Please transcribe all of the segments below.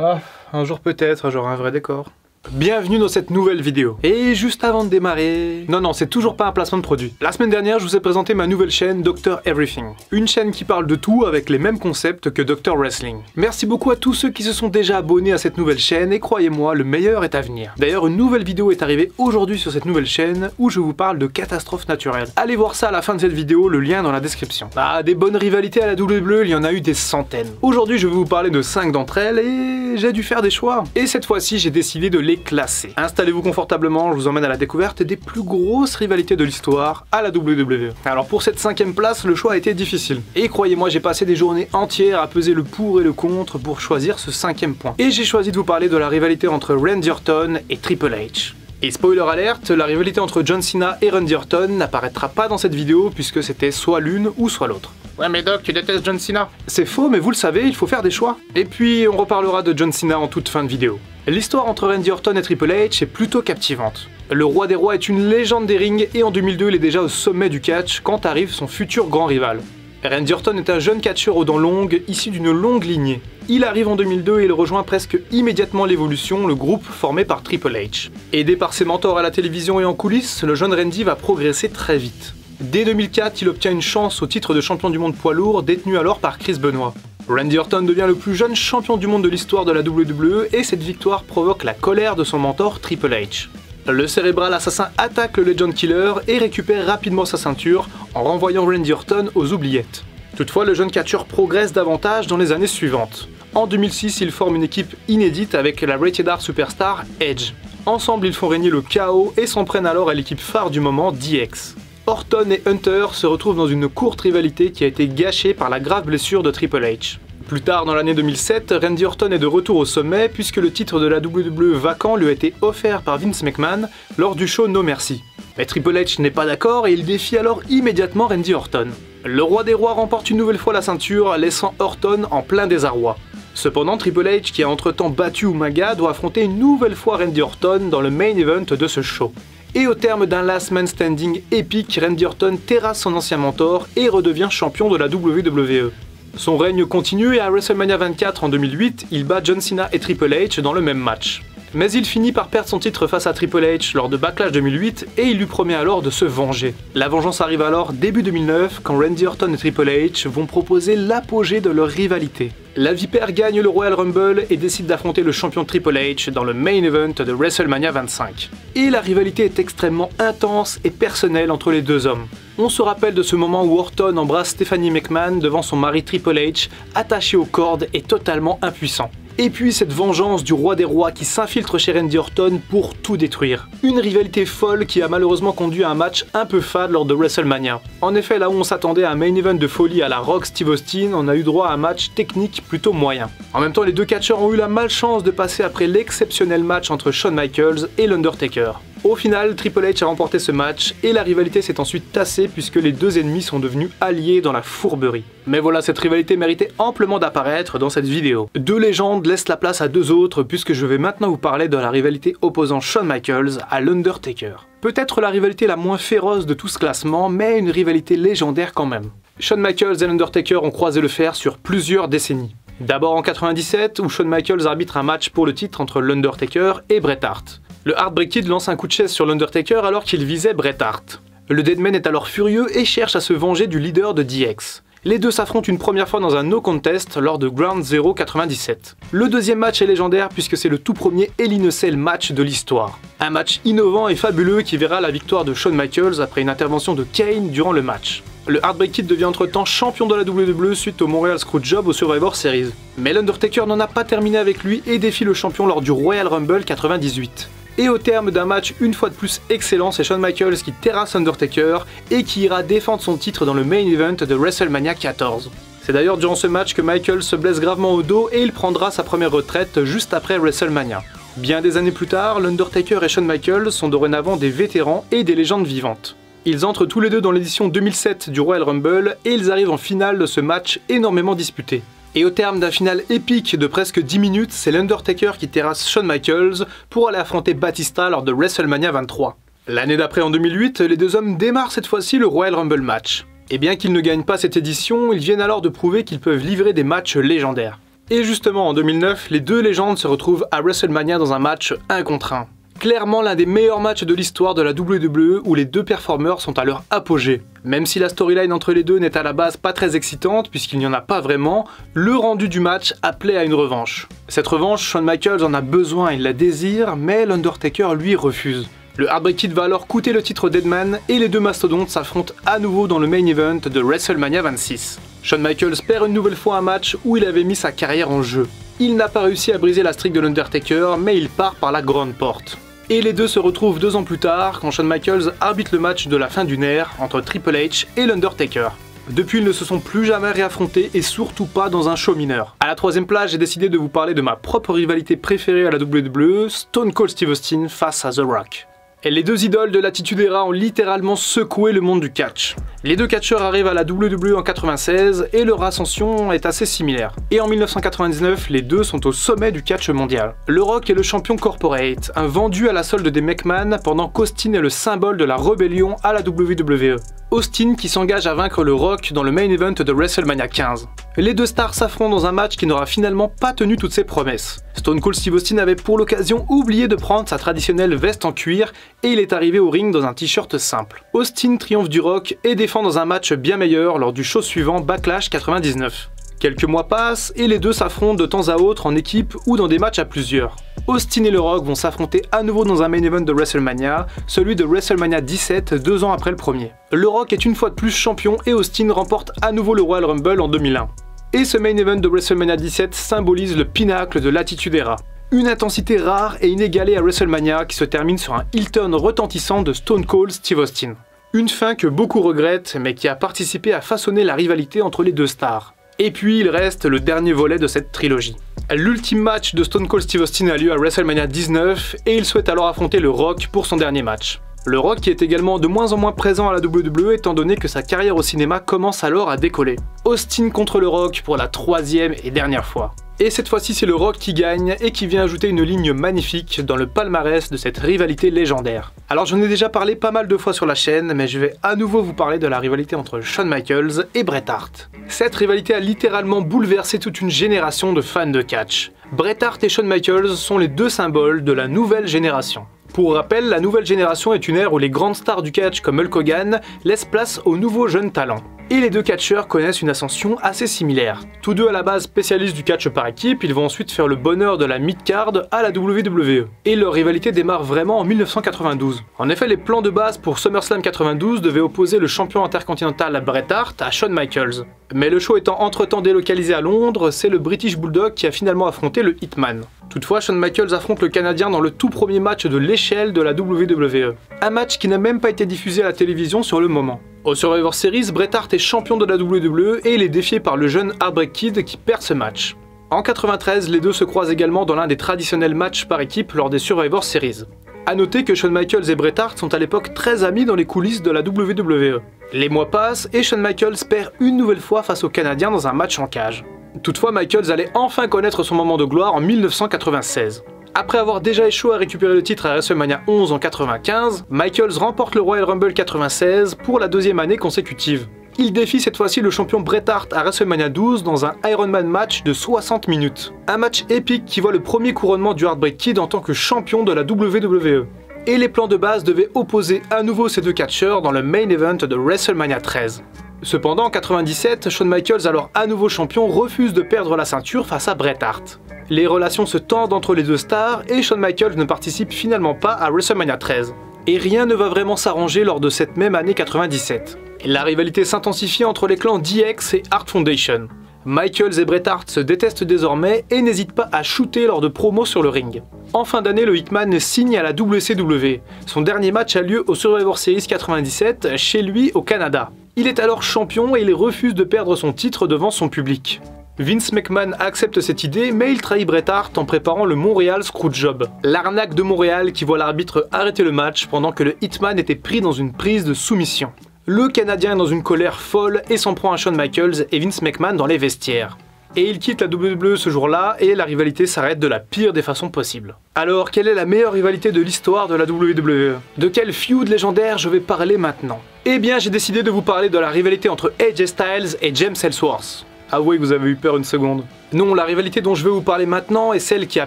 Ah, un jour peut-être, j'aurai un vrai décor. Bienvenue dans cette nouvelle vidéo. Et juste avant de démarrer... Non, c'est toujours pas un placement de produit. La semaine dernière, je vous ai présenté ma nouvelle chaîne Dr Everything. Une chaîne qui parle de tout avec les mêmes concepts que Dr Wrestling. Merci beaucoup à tous ceux qui se sont déjà abonnés à cette nouvelle chaîne et croyez-moi, le meilleur est à venir. D'ailleurs, une nouvelle vidéo est arrivée aujourd'hui sur cette nouvelle chaîne où je vous parle de catastrophes naturelles. Allez voir ça à la fin de cette vidéo, le lien dans la description. Ah, des bonnes rivalités à la WWE, il y en a eu des centaines. Aujourd'hui, je vais vous parler de 5 d'entre elles et j'ai dû faire des choix. Et cette fois-ci, j'ai décidé de les classer. Installez-vous confortablement, je vous emmène à la découverte des plus grosses rivalités de l'histoire à la WWE. Alors pour cette 5e place, le choix a été difficile. Et croyez-moi, j'ai passé des journées entières à peser le pour et le contre pour choisir ce 5e point. Et j'ai choisi de vous parler de la rivalité entre Randy Orton et Triple H. Et spoiler alerte, la rivalité entre John Cena et Randy Orton n'apparaîtra pas dans cette vidéo puisque c'était soit l'une ou soit l'autre. Ouais mais Doc, tu détestes John Cena. C'est faux, mais vous le savez, il faut faire des choix. Et puis on reparlera de John Cena en toute fin de vidéo. L'histoire entre Randy Orton et Triple H est plutôt captivante. Le roi des rois est une légende des rings et en 2002 il est déjà au sommet du catch quand arrive son futur grand rival. Randy Orton est un jeune catcheur aux dents longues, issu d'une longue lignée. Il arrive en 2002 et il rejoint presque immédiatement l'Evolution, le groupe formé par Triple H. Aidé par ses mentors à la télévision et en coulisses, le jeune Randy va progresser très vite. Dès 2004, il obtient une chance au titre de champion du monde poids lourd, détenu alors par Chris Benoit. Randy Orton devient le plus jeune champion du monde de l'histoire de la WWE et cette victoire provoque la colère de son mentor Triple H. Le cérébral assassin attaque le Legend Killer et récupère rapidement sa ceinture en renvoyant Randy Orton aux oubliettes. Toutefois, le jeune catcheur progresse davantage dans les années suivantes. En 2006, il forme une équipe inédite avec la Rated R Superstar Edge. Ensemble, ils font régner le chaos et s'en prennent alors à l'équipe phare du moment, DX. Orton et Hunter se retrouvent dans une courte rivalité qui a été gâchée par la grave blessure de Triple H. Plus tard dans l'année 2007, Randy Orton est de retour au sommet puisque le titre de la WWE vacant lui a été offert par Vince McMahon lors du show No Mercy. Mais Triple H n'est pas d'accord et il défie alors immédiatement Randy Orton. Le roi des rois remporte une nouvelle fois la ceinture, laissant Orton en plein désarroi. Cependant, Triple H, qui a entre-temps battu Umaga, doit affronter une nouvelle fois Randy Orton dans le main event de ce show. Et au terme d'un last man standing épique, Randy Orton terrasse son ancien mentor et redevient champion de la WWE. Son règne continue et à WrestleMania 24 en 2008, il bat John Cena et Triple H dans le même match. Mais il finit par perdre son titre face à Triple H lors de Backlash 2008 et il lui promet alors de se venger. La vengeance arrive alors début 2009 quand Randy Orton et Triple H vont proposer l'apogée de leur rivalité. La Vipère gagne le Royal Rumble et décide d'affronter le champion Triple H dans le main event de WrestleMania 25. Et la rivalité est extrêmement intense et personnelle entre les deux hommes. On se rappelle de ce moment où Orton embrasse Stephanie McMahon devant son mari Triple H, attaché aux cordes et totalement impuissant. Et puis cette vengeance du roi des rois qui s'infiltre chez Randy Orton pour tout détruire. Une rivalité folle qui a malheureusement conduit à un match un peu fade lors de WrestleMania. En effet, là où on s'attendait à un main event de folie à la Rock Steve Austin, on a eu droit à un match technique plutôt moyen. En même temps, les deux catcheurs ont eu la malchance de passer après l'exceptionnel match entre Shawn Michaels et l'Undertaker. Au final, Triple H a remporté ce match et la rivalité s'est ensuite tassée puisque les deux ennemis sont devenus alliés dans la fourberie. Mais voilà, cette rivalité méritait amplement d'apparaître dans cette vidéo. Deux légendes laissent la place à deux autres puisque je vais maintenant vous parler de la rivalité opposant Shawn Michaels à l'Undertaker. Peut-être la rivalité la moins féroce de tout ce classement, mais une rivalité légendaire quand même. Shawn Michaels et l'Undertaker ont croisé le fer sur plusieurs décennies. D'abord en 97 où Shawn Michaels arbitre un match pour le titre entre l'Undertaker et Bret Hart. Le Heartbreak Kid lance un coup de chaise sur l'Undertaker alors qu'il visait Bret Hart. Le Deadman est alors furieux et cherche à se venger du leader de DX. Les deux s'affrontent une première fois dans un no contest lors de Ground Zero 97. Le deuxième match est légendaire puisque c'est le tout premier Hell in a Cell match de l'histoire. Un match innovant et fabuleux qui verra la victoire de Shawn Michaels après une intervention de Kane durant le match. Le Heartbreak Kid devient entre-temps champion de la WWE suite au Montreal Screwjob au Survivor Series. Mais l'Undertaker n'en a pas terminé avec lui et défie le champion lors du Royal Rumble 98. Et au terme d'un match une fois de plus excellent, c'est Shawn Michaels qui terrasse Undertaker et qui ira défendre son titre dans le main event de WrestleMania 14. C'est d'ailleurs durant ce match que Michaels se blesse gravement au dos et il prendra sa première retraite juste après WrestleMania. Bien des années plus tard, l'Undertaker et Shawn Michaels sont dorénavant des vétérans et des légendes vivantes. Ils entrent tous les deux dans l'édition 2007 du Royal Rumble et ils arrivent en finale de ce match énormément disputé. Et au terme d'un final épique de presque 10 minutes, c'est l'Undertaker qui terrasse Shawn Michaels pour aller affronter Batista lors de WrestleMania 23. L'année d'après en 2008, les deux hommes démarrent cette fois-ci le Royal Rumble match. Et bien qu'ils ne gagnent pas cette édition, ils viennent alors de prouver qu'ils peuvent livrer des matchs légendaires. Et justement en 2009, les deux légendes se retrouvent à WrestleMania dans un match 1 contre 1. Clairement l'un des meilleurs matchs de l'histoire de la WWE où les deux performeurs sont à leur apogée. Même si la storyline entre les deux n'est à la base pas très excitante puisqu'il n'y en a pas vraiment, le rendu du match appelait à une revanche. Cette revanche, Shawn Michaels en a besoin, il la désire, mais l'Undertaker lui refuse. Le Heartbreak Kid va alors coûter le titre Deadman et les deux mastodontes s'affrontent à nouveau dans le main event de WrestleMania 26. Shawn Michaels perd une nouvelle fois un match où il avait mis sa carrière en jeu. Il n'a pas réussi à briser la streak de l'Undertaker, mais il part par la grande porte. Et les deux se retrouvent 2 ans plus tard quand Shawn Michaels arbitre le match de la fin d'une ère entre Triple H et l'Undertaker. Depuis, ils ne se sont plus jamais réaffrontés et surtout pas dans un show mineur. À la 3ème place, j'ai décidé de vous parler de ma propre rivalité préférée à la WWE, Stone Cold Steve Austin face à The Rock. Et les deux idoles de l'Attitude Era ont littéralement secoué le monde du catch. Les deux catcheurs arrivent à la WWE en 96 et leur ascension est assez similaire. Et en 1999, les deux sont au sommet du catch mondial. Le Rock est le champion corporate, un vendu à la solde des McMahon pendant qu'Austin est le symbole de la rébellion à la WWE. Austin qui s'engage à vaincre le Rock dans le main event de WrestleMania 15. Les deux stars s'affrontent dans un match qui n'aura finalement pas tenu toutes ses promesses. Stone Cold Steve Austin avait pour l'occasion oublié de prendre sa traditionnelle veste en cuir et il est arrivé au ring dans un t-shirt simple. Austin triomphe du Rock et défend dans un match bien meilleur lors du show suivant Backlash 99. Quelques mois passent et les deux s'affrontent de temps à autre en équipe ou dans des matchs à plusieurs. Austin et le Rock vont s'affronter à nouveau dans un main event de WrestleMania, celui de WrestleMania 17, 2 ans après le premier. Le Rock est une fois de plus champion et Austin remporte à nouveau le Royal Rumble en 2001. Et ce main event de WrestleMania 17 symbolise le pinacle de l'Attitude Era. Une intensité rare et inégalée à WrestleMania qui se termine sur un heel turn retentissant de Stone Cold Steve Austin. Une fin que beaucoup regrettent mais qui a participé à façonner la rivalité entre les deux stars. Et puis il reste le dernier volet de cette trilogie. L'ultime match de Stone Cold Steve Austin a lieu à WrestleMania 19 et il souhaite alors affronter le Rock pour son dernier match. Le Rock qui est également de moins en moins présent à la WWE étant donné que sa carrière au cinéma commence alors à décoller. Austin contre le Rock pour la 3e et dernière fois. Et cette fois-ci c'est le Rock qui gagne et qui vient ajouter une ligne magnifique dans le palmarès de cette rivalité légendaire. Alors j'en ai déjà parlé pas mal de fois sur la chaîne, mais je vais à nouveau vous parler de la rivalité entre Shawn Michaels et Bret Hart. Cette rivalité a littéralement bouleversé toute une génération de fans de catch. Bret Hart et Shawn Michaels sont les deux symboles de la nouvelle génération. Pour rappel, la nouvelle génération est une ère où les grandes stars du catch comme Hulk Hogan laissent place aux nouveaux jeunes talents. Et les deux catcheurs connaissent une ascension assez similaire. Tous deux à la base spécialistes du catch par équipe, ils vont ensuite faire le bonheur de la mid-card à la WWE. Et leur rivalité démarre vraiment en 1992. En effet, les plans de base pour SummerSlam 92 devaient opposer le champion intercontinental Bret Hart à Shawn Michaels. Mais le show étant entre-temps délocalisé à Londres, c'est le British Bulldog qui a finalement affronté le Hitman. Toutefois, Shawn Michaels affronte le Canadien dans le tout premier match de l'échelle de la WWE. Un match qui n'a même pas été diffusé à la télévision sur le moment. Au Survivor Series, Bret Hart est champion de la WWE et il est défié par le jeune Heartbreak Kid qui perd ce match. En 93, les deux se croisent également dans l'un des traditionnels matchs par équipe lors des Survivor Series. A noter que Shawn Michaels et Bret Hart sont à l'époque très amis dans les coulisses de la WWE. Les mois passent et Shawn Michaels perd une nouvelle fois face au Canadien dans un match en cage. Toutefois, Michaels allait enfin connaître son moment de gloire en 1996. Après avoir déjà échoué à récupérer le titre à WrestleMania 11 en 95, Michaels remporte le Royal Rumble 96 pour la 2e année consécutive. Il défie cette fois-ci le champion Bret Hart à WrestleMania 12 dans un Iron Man match de 60 minutes. Un match épique qui voit le premier couronnement du Heartbreak Kid en tant que champion de la WWE. Et les plans de base devaient opposer à nouveau ces deux catcheurs dans le main event de WrestleMania 13. Cependant, en 97, Shawn Michaels, alors à nouveau champion, refuse de perdre la ceinture face à Bret Hart. Les relations se tendent entre les deux stars et Shawn Michaels ne participe finalement pas à WrestleMania 13. Et rien ne va vraiment s'arranger lors de cette même année 97. La rivalité s'intensifie entre les clans DX et Hart Foundation. Michaels et Bret Hart se détestent désormais et n'hésitent pas à shooter lors de promos sur le ring. En fin d'année, le Hitman signe à la WCW. Son dernier match a lieu au Survivor Series 97, chez lui au Canada. Il est alors champion et il refuse de perdre son titre devant son public. Vince McMahon accepte cette idée, mais il trahit Bret Hart en préparant le Montréal Screwjob, l'arnaque de Montréal qui voit l'arbitre arrêter le match pendant que le Hitman était pris dans une prise de soumission. Le Canadien est dans une colère folle et s'en prend à Shawn Michaels et Vince McMahon dans les vestiaires. Et il quitte la WWE ce jour-là et la rivalité s'arrête de la pire des façons possibles. Alors, quelle est la meilleure rivalité de l'histoire de la WWE? De quel feud légendaire je vais parler maintenant? Eh bien, j'ai décidé de vous parler de la rivalité entre AJ Styles et James Ellsworth. Avouez que vous avez eu peur une seconde. Non, la rivalité dont je veux vous parler maintenant est celle qui a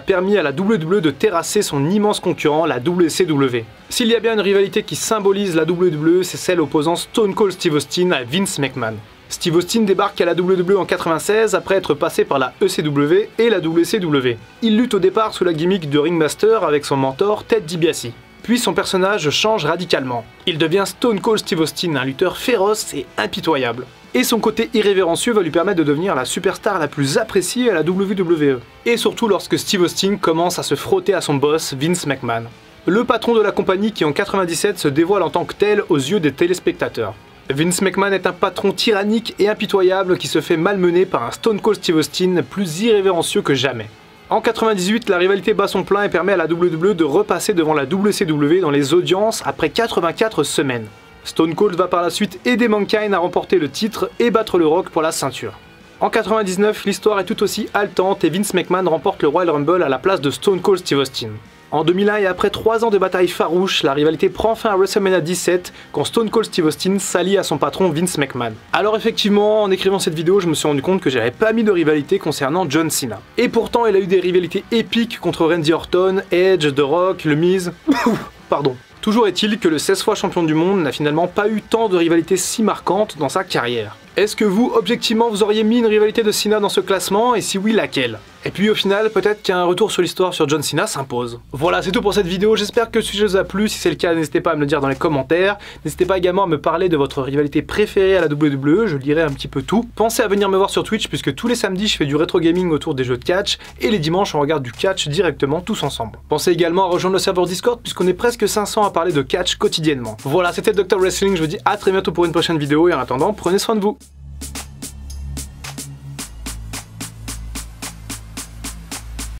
permis à la WWE de terrasser son immense concurrent, la WCW. S'il y a bien une rivalité qui symbolise la WWE, c'est celle opposant Stone Cold Steve Austin à Vince McMahon. Steve Austin débarque à la WWE en 96 après être passé par la ECW et la WCW. Il lutte au départ sous la gimmick de Ringmaster avec son mentor Ted DiBiase. Puis son personnage change radicalement. Il devient Stone Cold Steve Austin, un lutteur féroce et impitoyable. Et son côté irrévérencieux va lui permettre de devenir la superstar la plus appréciée à la WWE. Et surtout lorsque Steve Austin commence à se frotter à son boss, Vince McMahon. Le patron de la compagnie qui en 97 se dévoile en tant que tel aux yeux des téléspectateurs. Vince McMahon est un patron tyrannique et impitoyable qui se fait malmener par un Stone Cold Steve Austin plus irrévérencieux que jamais. En 98, la rivalité bat son plein et permet à la WWE de repasser devant la WCW dans les audiences après 84 semaines. Stone Cold va par la suite aider Mankind à remporter le titre et battre le Rock pour la ceinture. En 99, l'histoire est tout aussi haletante et Vince McMahon remporte le Royal Rumble à la place de Stone Cold Steve Austin. En 2001 et après 3 ans de bataille farouche, la rivalité prend fin à WrestleMania 17 quand Stone Cold Steve Austin s'allie à son patron Vince McMahon. Alors effectivement, en écrivant cette vidéo, je me suis rendu compte que j'avais pas mis de rivalité concernant John Cena. Et pourtant, il a eu des rivalités épiques contre Randy Orton, Edge, The Rock, Le Miz... Pardon. Toujours est-il que le 16 fois champion du monde n'a finalement pas eu tant de rivalités si marquantes dans sa carrière. Est-ce que vous, objectivement, vous auriez mis une rivalité de Cena dans ce classement, et si oui, laquelle? Et puis au final, peut-être qu'un retour sur l'histoire sur John Cena s'impose. Voilà, c'est tout pour cette vidéo, j'espère que le sujet vous a plu. Si c'est le cas, n'hésitez pas à me le dire dans les commentaires. N'hésitez pas également à me parler de votre rivalité préférée à la WWE, je lirai un petit peu tout. Pensez à venir me voir sur Twitch, puisque tous les samedis, je fais du rétro gaming autour des jeux de catch, et les dimanches, on regarde du catch directement tous ensemble. Pensez également à rejoindre le serveur Discord, puisqu'on est presque 500 à parler de catch quotidiennement. Voilà, c'était Dr Wrestling, je vous dis à très bientôt pour une prochaine vidéo, et en attendant, prenez soin de vous.